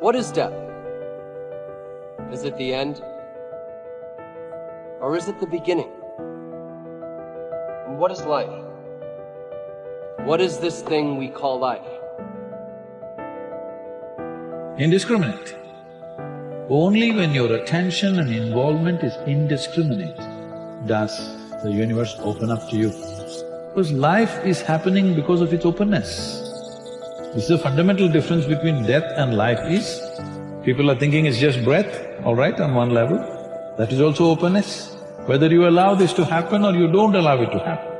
What is death? Is it the end? Or is it the beginning? And what is life? What is this thing we call life? Indiscriminate. Only when your attention and involvement is indiscriminate does the universe open up to you. Because life is happening because of its openness. This is the fundamental difference between death and life is, people are thinking it's just breath, all right, on one level. That is also openness. Whether you allow this to happen or you don't allow it to happen.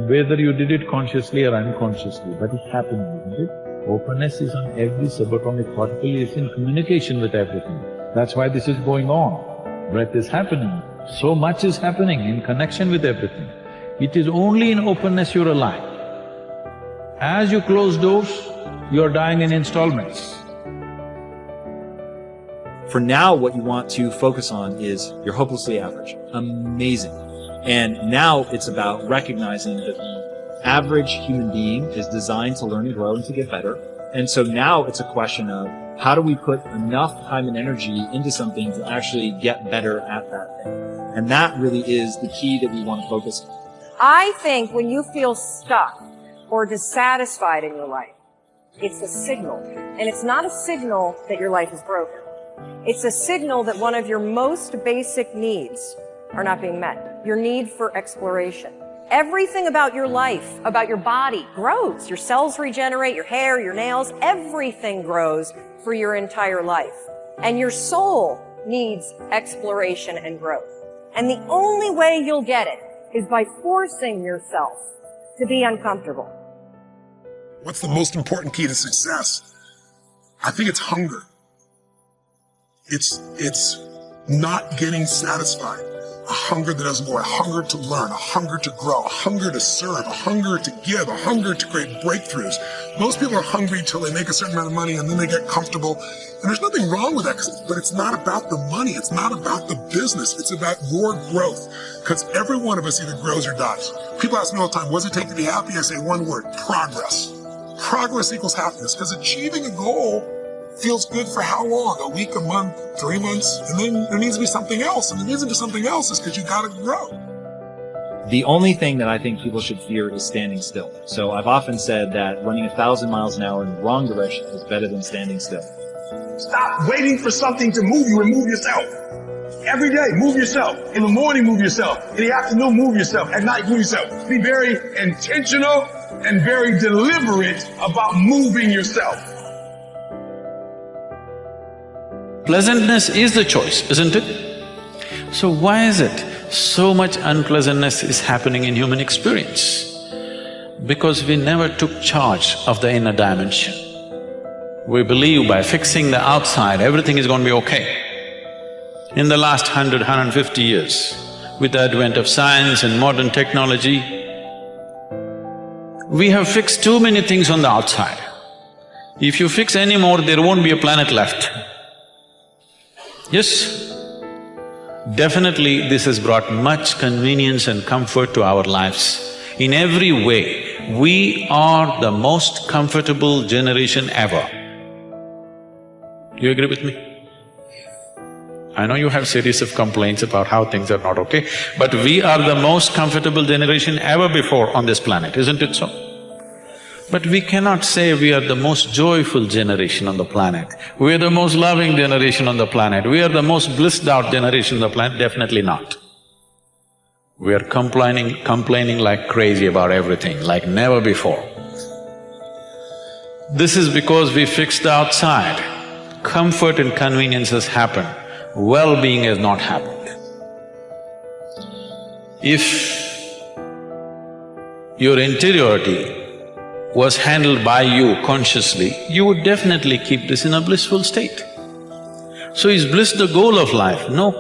Whether you did it consciously or unconsciously, but it's happening, isn't it? Openness is on every subatomic particle, it's in communication with everything. That's why this is going on. Breath is happening, so much is happening in connection with everything. It is only in openness you're alive. As you close doors, you're dying in installments. For now, what you want to focus on is you're hopelessly average. Amazing. And now it's about recognizing that the average human being is designed to learn and grow and to get better. And so now it's a question of how do we put enough time and energy into something to actually get better at that thing? And that really is the key that we want to focus on. I think when you feel stuck or dissatisfied in your life, it's a signal. And it's not a signal that your life is broken. It's a signal that one of your most basic needs are not being met. Your need for exploration. Everything about your life, about your body, grows. Your cells regenerate, your hair, your nails, everything grows for your entire life. And your soul needs exploration and growth. And the only way you'll get it is by forcing yourself to be uncomfortable. What's the most important key to success? I think it's hunger. It's not getting satisfied. A hunger that doesn't go, a hunger to learn, a hunger to grow, a hunger to serve, a hunger to give, a hunger to create breakthroughs. Most people are hungry until they make a certain amount of money and then they get comfortable. And there's nothing wrong with that, but it's not about the money. It's not about the business. It's about your growth. Because every one of us either grows or dies. People ask me all the time, what does it take to be happy? I say one word, progress. Progress equals happiness, because achieving a goal feels good for how long? A week, a month, 3 months, and then there needs to be something else. And the reason to something else is because you gotta grow. The only thing that I think people should fear is standing still. So I've often said that running 1,000 miles an hour in the wrong direction is better than standing still. Stop waiting for something to move you and move yourself. Every day, move yourself. In the morning, move yourself. In the afternoon, move yourself. At night, move yourself. Be very intentional and very deliberate about moving yourself. Pleasantness is the choice, isn't it? So why is it so much unpleasantness is happening in human experience? Because we never took charge of the inner dimension. We believe by fixing the outside, everything is going to be okay. In the last 100, 150 years, with the advent of science and modern technology, we have fixed too many things on the outside. If you fix any more, there won't be a planet left. Yes, definitely this has brought much convenience and comfort to our lives. In every way, we are the most comfortable generation ever. You agree with me? I know you have series of complaints about how things are not okay, but we are the most comfortable generation ever before on this planet, isn't it so? But we cannot say we are the most joyful generation on the planet, we are the most loving generation on the planet, we are the most blissed out generation on the planet, definitely not. We are complaining like crazy about everything, like never before. This is because we fixed the outside. Comfort and convenience has happened, well-being has not happened. If your interiority was handled by you consciously, you would definitely keep this in a blissful state. So is bliss the goal of life? No.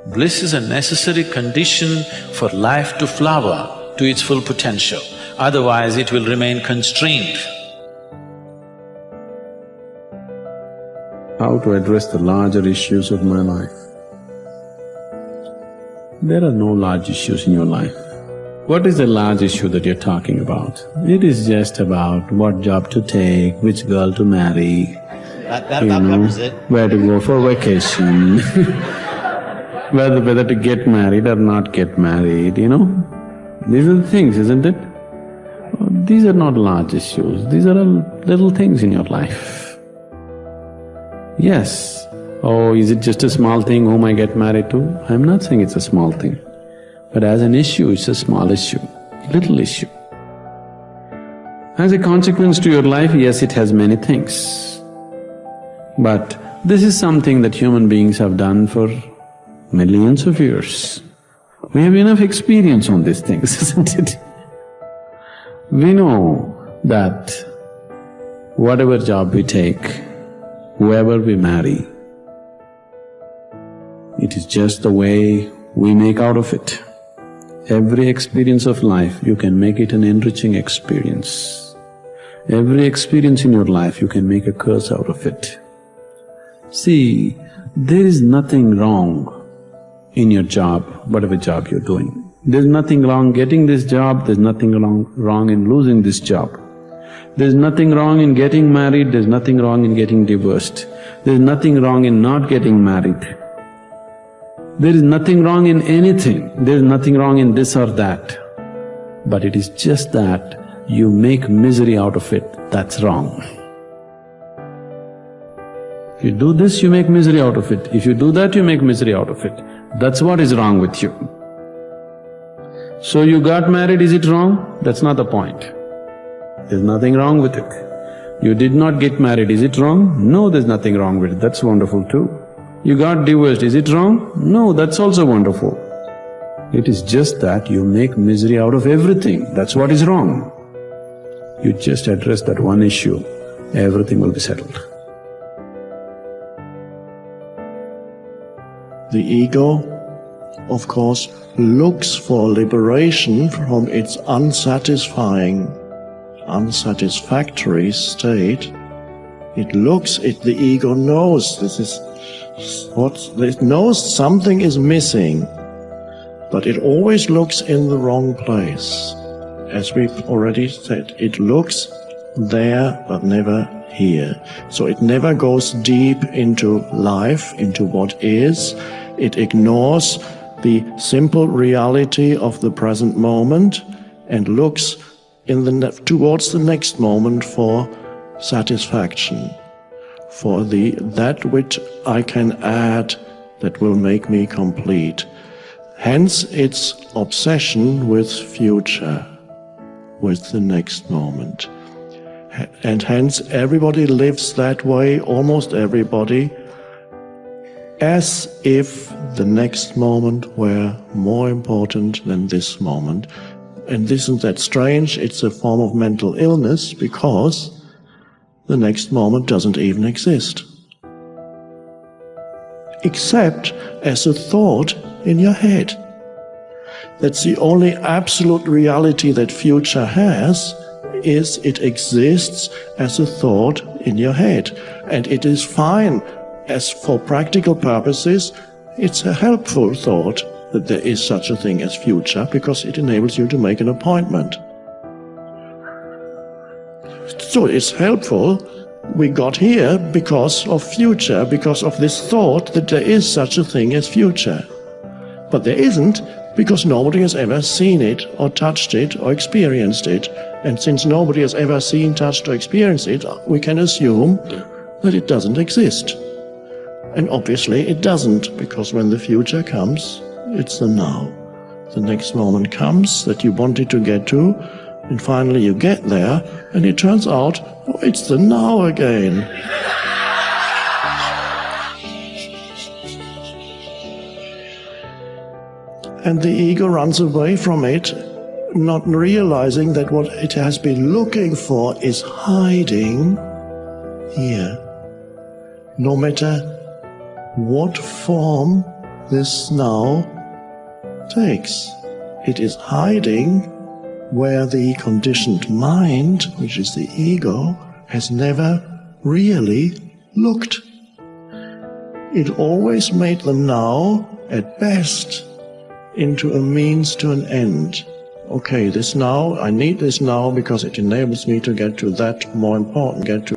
Bliss is a necessary condition for life to flower to its full potential, otherwise it will remain constrained. How to address the larger issues of my life? There are no large issues in your life. What is the large issue that you're talking about? It is just about what job to take, which girl to marry, That covers it. where to go for vacation, whether to get married or not get married, These are the things, isn't it? These are not large issues, these are little things in your life. Yes, oh, is it just a small thing whom I get married to? I'm not saying it's a small thing, but as an issue, it's a small issue, little issue. As a consequence to your life, yes, it has many things. But this is something that human beings have done for millions of years. We have enough experience on these things, isn't it? We know that whatever job we take, whoever we marry, it is just the way we make out of it. Every experience of life, you can make it an enriching experience. Every experience in your life, you can make a curse out of it. See, there is nothing wrong in your job, whatever job you're doing. There's nothing wrong getting this job, there's nothing wrong in losing this job. There's nothing wrong in getting married, there's nothing wrong in getting divorced. There's nothing wrong in not getting married. There is nothing wrong in anything, there's nothing wrong in this or that. But it is just that you make misery out of it, that's wrong. If you do this, you make misery out of it. If you do that, you make misery out of it. That's what is wrong with you. So you got married, is it wrong? That's not the point. There's nothing wrong with it. You did not get married, is it wrong? No, there's nothing wrong with it, that's wonderful too. You got divorced, is it wrong? No, that's also wonderful. It is just that you make misery out of everything, that's what is wrong. You just address that one issue, everything will be settled. The ego, of course, looks for liberation from its unsatisfactory state. The ego knows it knows something is missing, but it always looks in the wrong place. As we've already said, it looks there but never here. So it never goes deep into life, into what is. It ignores the simple reality of the present moment and looks towards the next moment for satisfaction, for that which I can add that will make me complete. Hence its obsession with future, with the next moment. And hence everybody lives that way, almost everybody, as if the next moment were more important than this moment. And isn't that strange? It's a form of mental illness because the next moment doesn't even exist. Except as a thought in your head. That's the only absolute reality that future has, is it exists as a thought in your head. And it is fine. As for practical purposes, it's a helpful thought that there is such a thing as future, because it enables you to make an appointment. So it's helpful. We got here because of future, because of this thought that there is such a thing as future. But there isn't, because nobody has ever seen it or touched it or experienced it. And since nobody has ever seen, touched or experienced it, we can assume that it doesn't exist. And obviously it doesn't, because when the future comes, it's the now. The next moment comes that you wanted to get to, and finally you get there, and it turns out, oh, it's the now again. And the ego runs away from it, not realizing that what it has been looking for is hiding here. No matter what form this now takes, it is hiding where the conditioned mind, which is the ego, has never really looked. It always made the now, at best, into a means to an end, okay, this now, I need this now because it enables me to get to that more important, get to